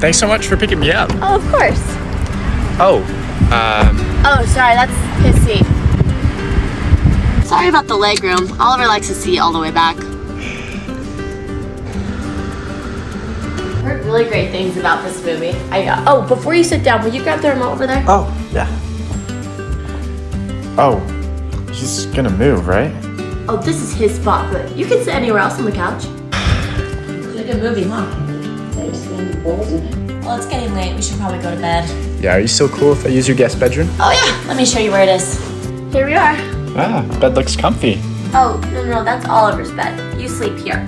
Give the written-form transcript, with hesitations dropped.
Thanks so much for picking me up. Oh, of course. Oh, Oh, sorry, that's his seat. Sorry about the leg room. Oliver likes his seat all the way back. Heard really great things about this movie. Oh, before you sit down, will you grab the remote over there? Oh, yeah. Oh, he's gonna move, right? Oh, this is his spot, but you can sit anywhere else on the couch. It's a good movie, huh? Well, it's getting late. We should probably go to bed. Yeah, are you still cool if I use your guest bedroom? Oh, yeah. Let me show you where it is. Here we are. Ah, bed looks comfy. Oh, no, that's Oliver's bed. You sleep here.